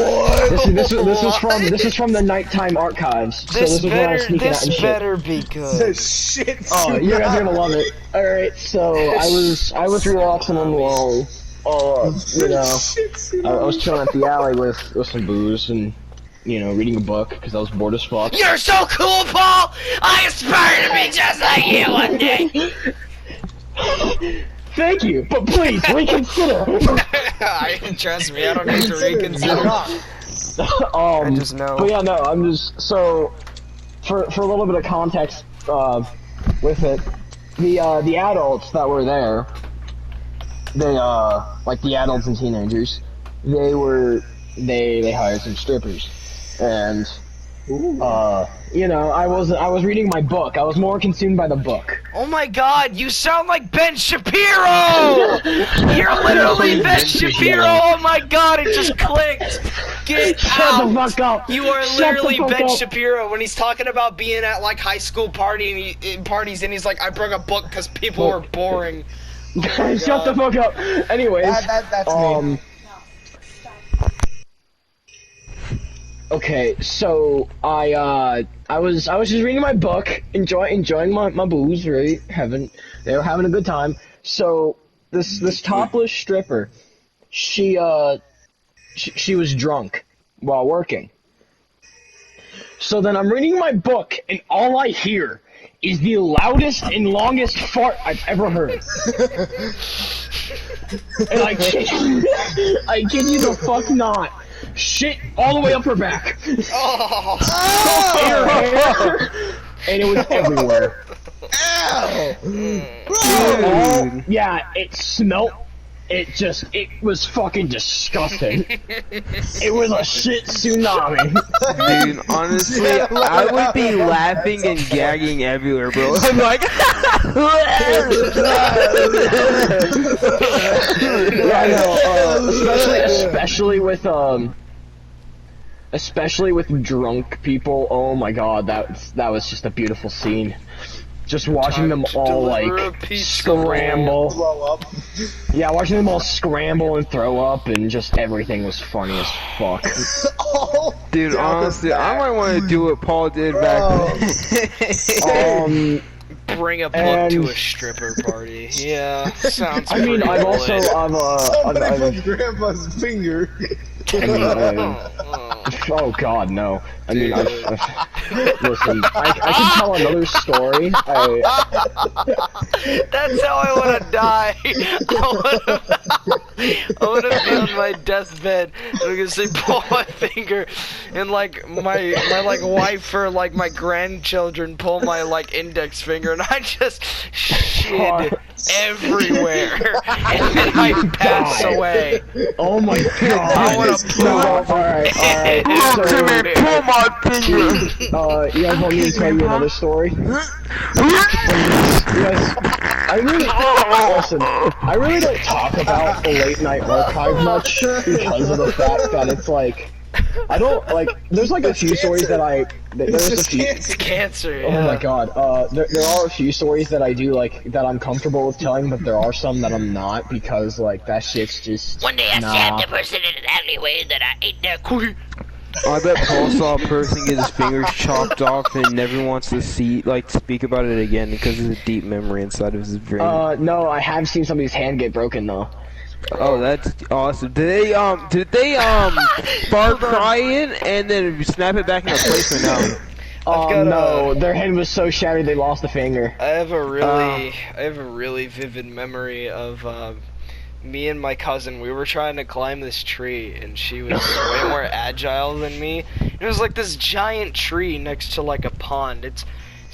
A: This is from the nighttime archives. So this is when I was sneaking out and shit.
B: be good.
D: Shit.
A: Oh, you guys are gonna love it. Alright, so I was relaxing on the wall. You know, I was chilling at the alley with some booze and, you know, reading a book because I was bored as fuck.
B: You're so cool, Paul! I aspire to be just like you one day!
A: Thank you, but please reconsider.
B: Trust me, I don't need to reconsider.
C: I just know.
A: But yeah, no, I'm just so for a little bit of context with it. The adults that were there, they like the adults and teenagers, they hired some strippers, and you know, I was reading my book. I was more consumed by the book.
B: Oh my God, you sound like Ben Shapiro! You're literally Ben Shapiro! Oh my God, it just clicked! Get
A: Shut
B: out!
A: the fuck up!
B: You are
A: Shut
B: literally
A: the fuck
B: Ben
A: up.
B: Shapiro when he's talking about being at like high school parties and he's like, I brought a book because people were boring.
A: Shut the fuck up. Anyways,
D: That's me.
A: Okay, so I was just reading my book, enjoying my booze, right? They were having a good time. So this topless stripper, she was drunk while working. So then I'm reading my book, and all I hear is the loudest and longest fart I've ever heard. And I kid you the fuck not. Shit all the way up her back.
B: Oh!
A: In her hair, and it was everywhere.
C: Dude.
A: Yeah, it smelt. It was fucking disgusting. It was a shit tsunami.
C: Dude, honestly, I would be laughing and gagging everywhere, bro. I'm like,
A: Yeah, I know. Especially with drunk people. Oh my god, that was just a beautiful scene. Just watching them all like scramble.
D: Blow up.
A: Yeah, watching them all scramble and throw up, and just everything was funny as fuck.
C: dude,
D: Down the
C: honestly, I
D: back.
C: might want to do what Paul did back then.
B: Bring a book to a stripper party. Yeah, sounds
A: I mean,
B: pretty
A: I've also,
B: lit.
D: Somebody with grandpa's finger.
A: Oh God, no. I mean,
B: Dude.
A: listen, I can tell another story.
B: That's how I want to die. I want to be on my deathbed. And I'm gonna say, pull my finger, and like my like wife or like my grandchildren pull my like index finger, and I just shit everywhere, and then I pass away.
A: Oh my God.
B: I want to pull.
A: Alright.
C: Pull my finger.
A: You guys want me to tell you another story? Yes. Listen, I really don't talk about the late night archive much because of the fact that it's like, I don't, like, there's like a few stories that
B: It's cancer. Yeah.
A: Oh my God, there are a few stories that I do, like, that I'm comfortable with telling, but there are some that I'm not, because, like, that shit's just,
F: One day I stabbed a person in an alleyway, then I ate their cookie.
C: I bet Paul saw a person get his fingers chopped off and never wants to speak about it again because of the deep memory inside of his brain.
A: No, I have seen somebody's hand get broken, though.
C: Oh, that's awesome. Did they start crying and then snap it back into place or no?
A: No, their hand was so shattered they lost a finger.
B: I have a really vivid memory of me and my cousin. We were trying to climb this tree, and she was way more agile than me. It was like this giant tree next to like a pond. It's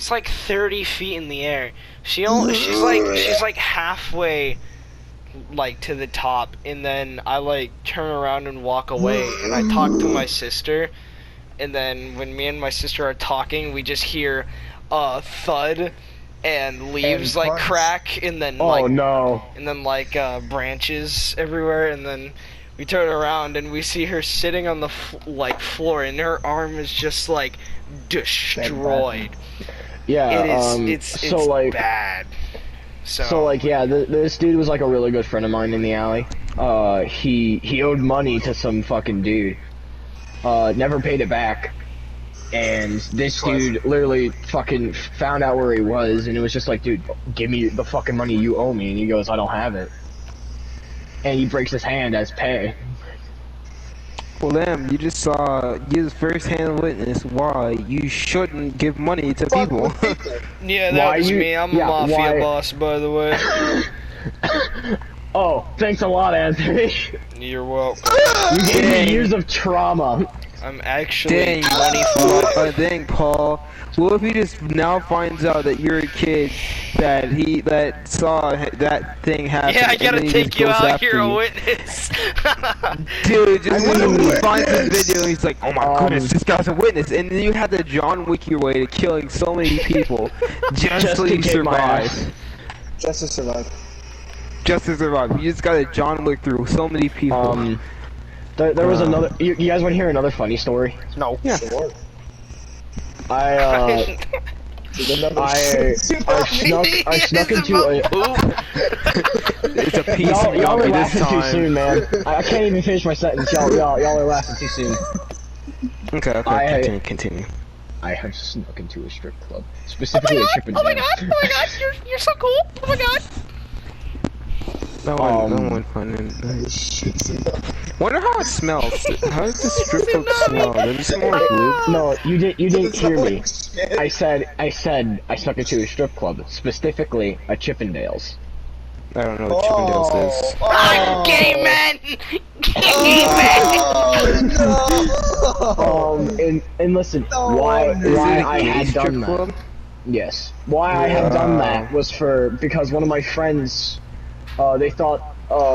B: like 30 feet in the air. She's like halfway like to the top, and then I like turn around and walk away, and I talk to my sister. And then when me and my sister are talking, we just hear a thud and leaves like crack, and then branches everywhere, and then we turn around and we see her sitting on the floor, and her arm is just like destroyed.
A: Yeah,
B: it's bad.
A: So like, yeah, this dude was like a really good friend of mine in the alley. He owed money to some fucking dude. Never paid it back. And this dude literally fucking found out where he was, and it was just like, dude, give me the fucking money you owe me. And he goes, I don't have it. And he breaks his hand as pay.
C: Well, damn, you just first-hand witness why you shouldn't give money to people.
B: Yeah, that was me. I'm a mafia boss, by the way.
A: Oh, thanks a lot, Anthony.
B: You're welcome.
A: You gave me years of trauma.
B: I'm actually 25.
C: Dang, Paul. What if he just now finds out that you're a kid that saw that thing happen?
B: Yeah, I gotta take you out here, a witness.
C: Dude, just what if he finds this video and he's like, oh my goodness, this guy's a witness, and then you had to John Wick your way to killing so many people just so you survive.
D: Just to survive.
C: Just to survive. You just gotta John Wick through so many people.
A: There was another. You guys want to hear another funny story?
B: No.
C: Yeah.
D: Sure.
A: I snuck into a.
C: It's a piece of
A: y'all are
C: this
A: laughing too
C: time.
A: soon, man. I can't even finish my sentence. Y'all are laughing too soon.
C: Okay, continue.
A: I have snuck into a strip club, specifically a Chippendale.
F: Oh my god, you're so cool. Oh my god.
C: That one fun. Wonder how it smells. How does the strip club smell? Does it smell like lube?
A: No, you didn't hear me. I said I snuck into a strip club, specifically a Chippendales.
C: I don't know what Chippendales is.
F: Gay men!
A: And listen, why I had done that? Yes, why I had done that was because one of my friends, they thought,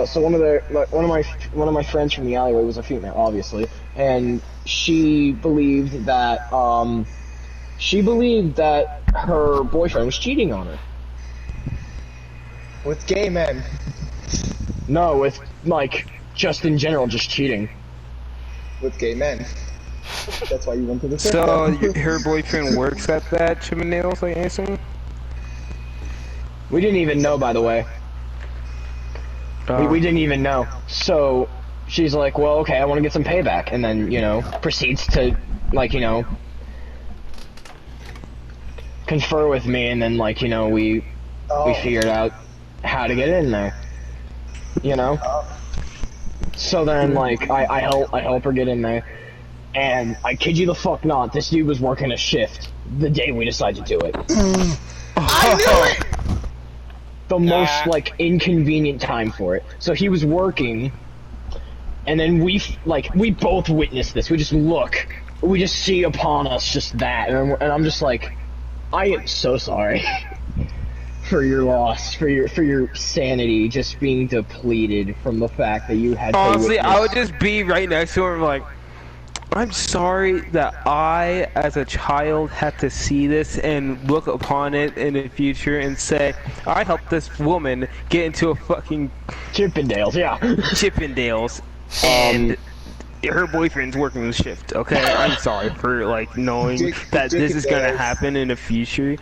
A: so one of my friends from the alleyway was a female, obviously, and she believed that her boyfriend was cheating on her.
D: With gay men.
A: No, with like just in general, just cheating.
D: With gay men. That's why you went to the strip
C: So
D: club.
C: her boyfriend works at that Chippendales, like answering?
A: We didn't even know, by the way. We didn't even know. So she's like, well, okay, I want to get some payback, and then proceeds to confer with me, and then like we figured out how to get in there. So then like I help her get in there, and I kid you the fuck not, this dude was working a shift the day we decided to do it.
D: I knew it!
A: The most like inconvenient time for it. So he was working, and then we both witnessed this. We just see upon us just that, and I'm just like, I am so sorry for your loss, for your sanity just being depleted from the fact that you had.
C: Honestly,
A: to
C: I would just be right next to him like, I'm sorry that I, as a child, had to see this and look upon it in the future and say, I helped this woman get into a fucking
A: Chippendales, yeah.
C: Chippendales, and her boyfriend's working the shift, okay? I'm sorry for, like, knowing that this is gonna happen in the future.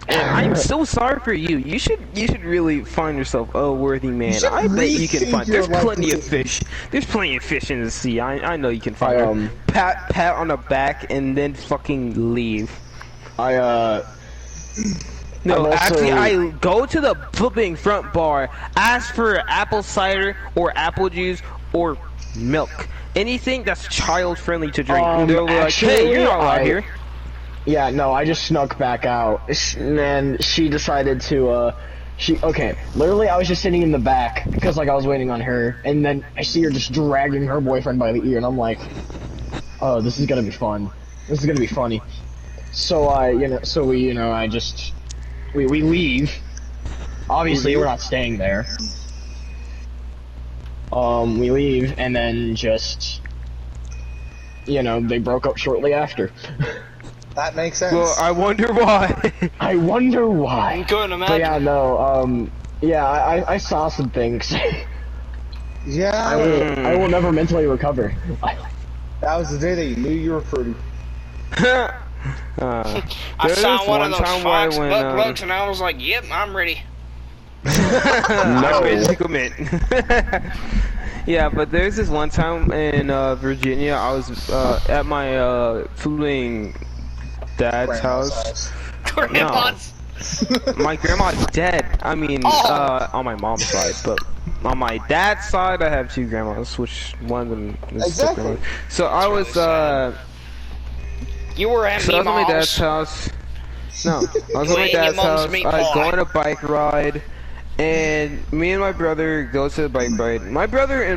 C: And I'm so sorry for you. You should really find yourself a worthy man. I bet you can find. There's plenty of fish. There's plenty of fish in the sea. I know you can find them. Pat on the back and then fucking leave.
A: No,
C: actually, I go to the flipping front bar, ask for apple cider or apple juice or milk. Anything that's child friendly to drink. And they're like, hey, you're not allowed here.
A: Yeah, no, I just snuck back out, and she decided to, literally I was just sitting in the back, because, like, I was waiting on her, and then I see her just dragging her boyfriend by the ear, and I'm like, oh, this is gonna be fun. This is gonna be funny. So we leave. Obviously, we're not staying there. We leave, and then just, they broke up shortly after.
D: That makes sense.
C: Well, I wonder why.
A: I wonder why.
B: I couldn't imagine.
A: But yeah, no, I saw some things.
D: Yeah.
A: I will never mentally recover.
D: That was the day that you knew you were pretty.
B: I saw one of those fox bugs, and I was like, yep, I'm ready.
C: I'm ready to commit. Yeah, but there's this one time in Virginia, I was at my fooling dad's house.
B: Grandma's?
C: No. My grandma's dead. I mean, on my mom's side, but on my dad's side, I have two grandmas, which one of them is
D: exactly.
C: So I was,
B: you were at
C: so I was at my dad's house. No, I was at my dad's house. I go on a bike ride, and me and my brother go to the bike ride. My brother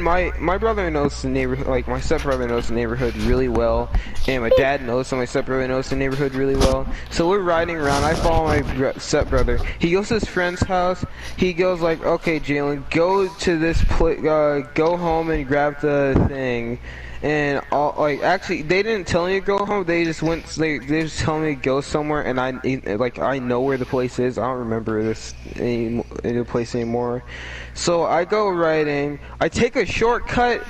C: knows the neighborhood, like my stepbrother knows the neighborhood really well, and my dad knows, so my stepbrother knows the neighborhood really well. So we're riding around. I follow my stepbrother. He goes to his friend's house. He goes like, "Okay, Jalen, go to this place. Go home and grab the thing." And actually, they didn't tell me to go home. They just went. They just told me to go somewhere, and I know where the place is. I don't remember the place anymore. So I go riding. I take a shortcut,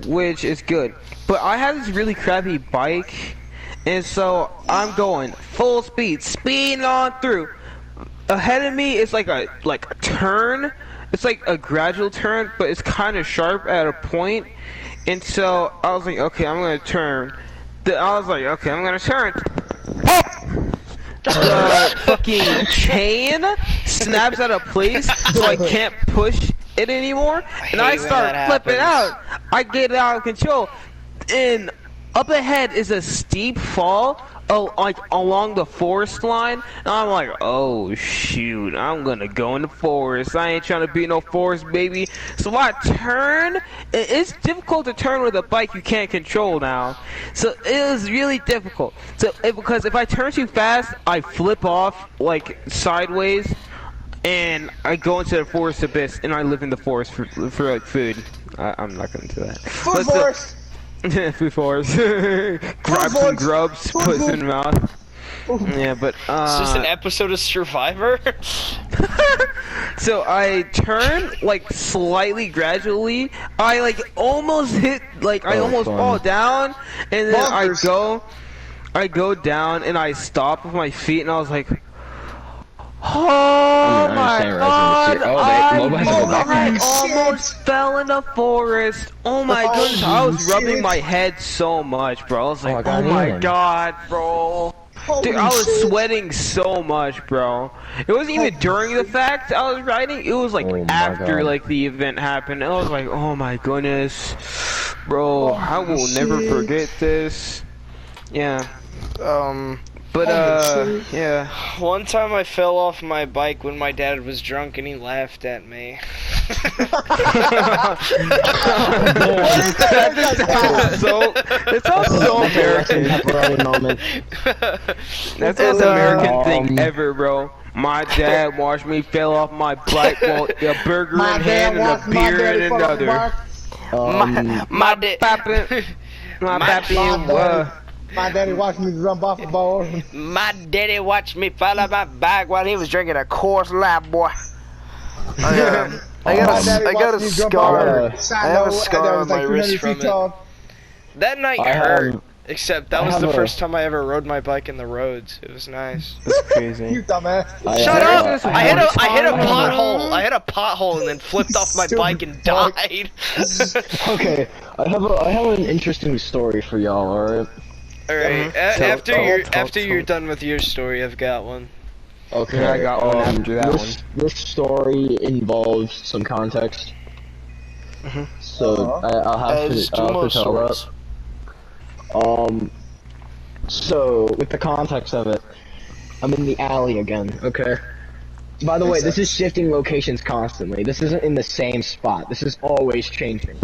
C: which is good. But I have this really crappy bike, and so I'm going full speed, speeding on through. Ahead of me is like a turn. It's like a gradual turn, but it's kind of sharp at a point. And so I was like, okay, I'm gonna turn. I was like, okay, I'm gonna turn. The fucking chain snaps out of place, so I can't push it anymore. And I start flipping out. I get out of control. And up ahead is a steep fall, like along the forest line. And I'm like, oh shoot, I'm gonna go in the forest. I ain't trying to be no forest baby. So I turn. It's difficult to turn with a bike you can't control now. So it was really difficult. So because if I turn too fast, I flip off like sideways, and I go into the forest abyss, and I live in the forest for like food. I'm not gonna do that.
D: Food forest.
C: Food forest. Grab some grubs, put it in the mouth. Yeah, but
B: it's just an episode of Survivor.
C: So I turn like slightly gradually. I like almost hit, like I almost fall down, and then I go down and I stop with my feet, and I was like, oh my god, I almost fell in the forest. Oh my goodness, I was rubbing my head so much, bro. I was like, oh my god, bro. Dude, I was sweating so much, bro. It wasn't even during the fact I was riding. It was like after like the event happened. I was like, oh my goodness, bro. I will never forget this. Yeah. Yeah.
B: One time I fell off my bike when my dad was drunk and he laughed at me.
C: That sounds so American. That's the most American thing ever, bro. My dad watched me fell off my bike while a burger in hand and a beer in another.
B: My dad.
D: My daddy watched me jump off the board.
F: My daddy watched me fall off my bike while he was drinking a Coors Light, boy.
B: I got a scar. I have a scar on my wrist from it. That night hurt. Except that was the first time I ever rode my bike in the roads. It was nice.
C: That's crazy.
D: You dumbass.
B: Shut up! I hit a pothole. I hit a pothole and then flipped off my bike and died.
A: Okay, I have an interesting story for y'all. Alright.
B: Alright. After you're done with your story, I've got one.
A: Okay,
C: I got one after that one.
A: This story involves some context. So I'll have to tell that. So with the context of it, I'm in the alley again. Okay. By the way, this is shifting locations constantly. This isn't in the same spot. This is always changing.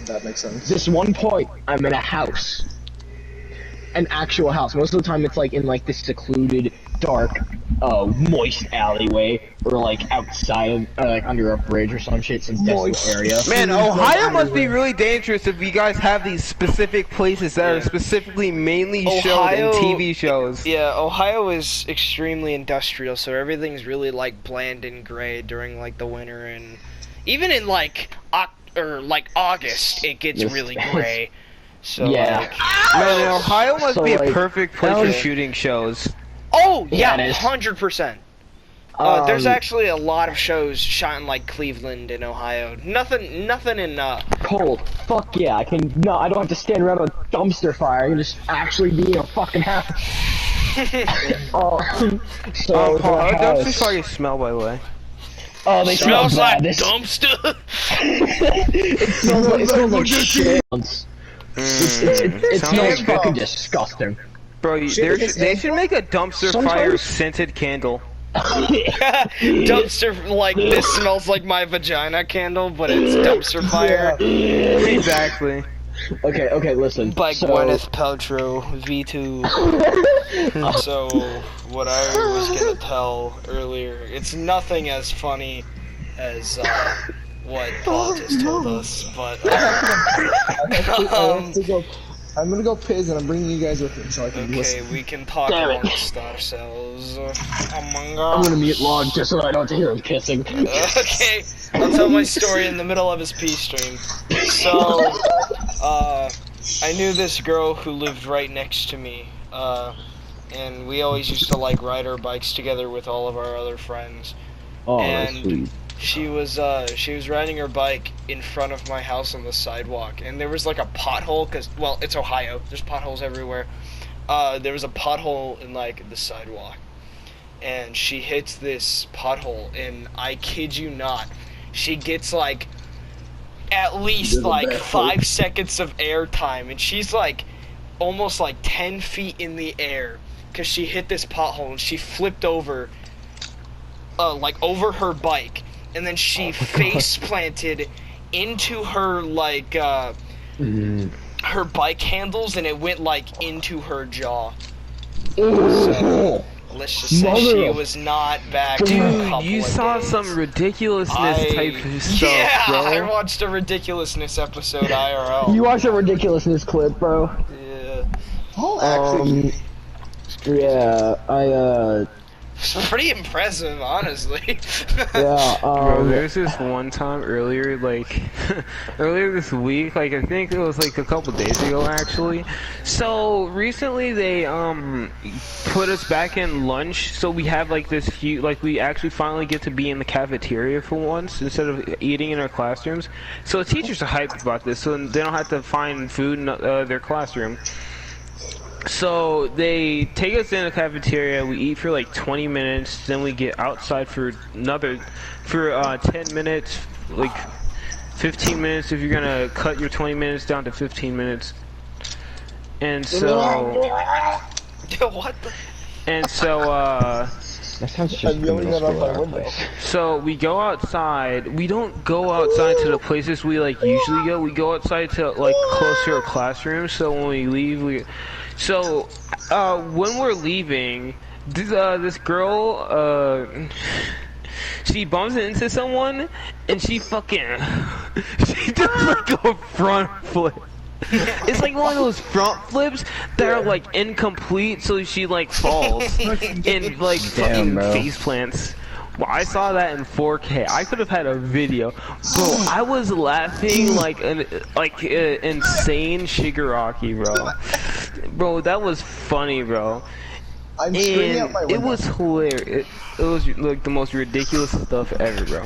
D: That makes sense.
A: This one point, I'm in a house. An actual house. Most of the time it's like in like this secluded, dark, moist alleyway, or like outside of, like under a bridge or some shit, some desolate area.
C: Man, Ohio must be really dangerous if you guys have these specific places that are specifically mainly shown in TV shows.
B: Yeah, Ohio is extremely industrial, so everything's really like bland and gray during like the winter, and even in like August, it gets really gray. So
A: yeah.
B: like,
C: Man, Ohio must be a
A: like,
C: perfect place for shooting shows.
B: Oh yeah,
A: it is.
B: 100%. There's actually a lot of shows shot in like Cleveland and Ohio. Nothing in
A: Cold. Fuck yeah, I don't have to stand around a dumpster fire. I can just actually be in a fucking house. So
C: dumpster fire smell, by the way.
A: Oh, they smell
B: smells
A: bad.
B: like dumpster.
A: It smells like shit. It smells fucking disgusting.
C: Bro, they should make a dumpster fire scented candle.
B: Dumpster, like, this smells like my vagina candle, but it's dumpster fire.
C: Exactly.
A: Okay, listen.
B: By Gwyneth Paltrow, V2. So, what I was gonna tell earlier, it's nothing as funny as, what Paul just told us, but,
D: I'm gonna go piss and I'm bringing you guys with me so I can listen.
B: Okay, we can talk amongst ourselves.
A: I'm gonna mute Log just so I don't have to hear him kissing.
B: Okay, I'll tell my story in the middle of his pee stream. So, I knew this girl who lived right next to me, and we always used to like ride our bikes together with all of our other friends.
A: Oh, that's sweet.
B: She was riding her bike in front of my house on the sidewalk, and there was like a pothole, cause, well, it's Ohio, there's potholes everywhere. There was a pothole in like the sidewalk, and she hits this pothole, and I kid you not, she gets like, at least like 5 seconds of air time, and she's like, almost like 10 feet in the air, cause she hit this pothole, and she flipped over, like over her bike. And then she face planted into her like her bike handles, and it went like into her jaw. So, let's just say she was not back.
C: Dude, you saw some ridiculousness type of stuff,
B: yeah,
C: bro.
B: I watched a ridiculousness episode IRL.
A: You watched a ridiculousness clip, bro?
B: Yeah.
D: Oh, actually.
A: Yeah,
B: It's pretty impressive, honestly.
A: yeah,
C: Bro, there's this one time earlier, like, earlier this week, like, I think it was like a couple days ago, actually. So, recently they, put us back in lunch, so we have, like, this huge, like, we actually finally get to be in the cafeteria for once, instead of eating in our classrooms. So, the teachers are hyped about this, so they don't have to find food in their classroom. So they take us in the cafeteria. We eat for like 20 minutes. Then we get outside for 10 minutes, like 15 minutes if you're gonna cut your 20 minutes down to 15 minutes. And so,
B: What the?
C: and so,
A: That sounds just
D: I'm yelling that out my window.
C: so we go outside. We don't go outside to the places we like usually go. We go outside to like close to our classroom. So when we leave, when we're leaving, this girl, she bumps into someone, and she does like a front flip. It's like one of those front flips that are like incomplete, so she like falls and like fucking face plants. Well, I saw that in 4K. I could have had a video, bro. I was laughing like an insane Shigaraki, bro. Bro, that was funny, bro.
D: I'm screaming out
C: And
D: my
C: it
D: window.
C: was hilarious. It was like the most ridiculous stuff ever, bro.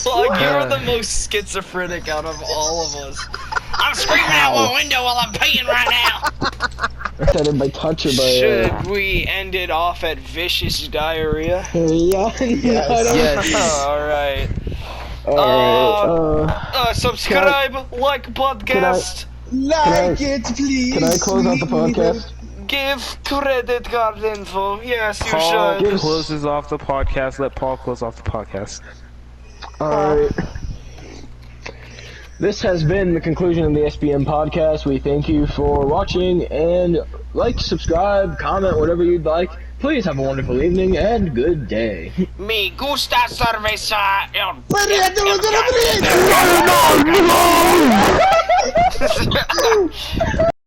B: Log, you're the most schizophrenic out of all of us. I'm screaming out my window while I'm peeing right now.
A: Started by touch or by.
B: Should we end it off at vicious diarrhea?
C: Yes.
B: Alright.
A: Alright,
B: Subscribe, like podcast,
D: Like it, please.
A: can I close out the podcast?
B: give credit card info. Yes, you
C: Paul
B: should.
C: closes off the podcast. Let Paul close off the podcast.
A: Alright. This has been the conclusion of the SBM podcast. We thank you for watching, and like, subscribe, comment, whatever you'd like. Please have a wonderful evening and good day.
F: Me gusta cerveza.
D: Wait,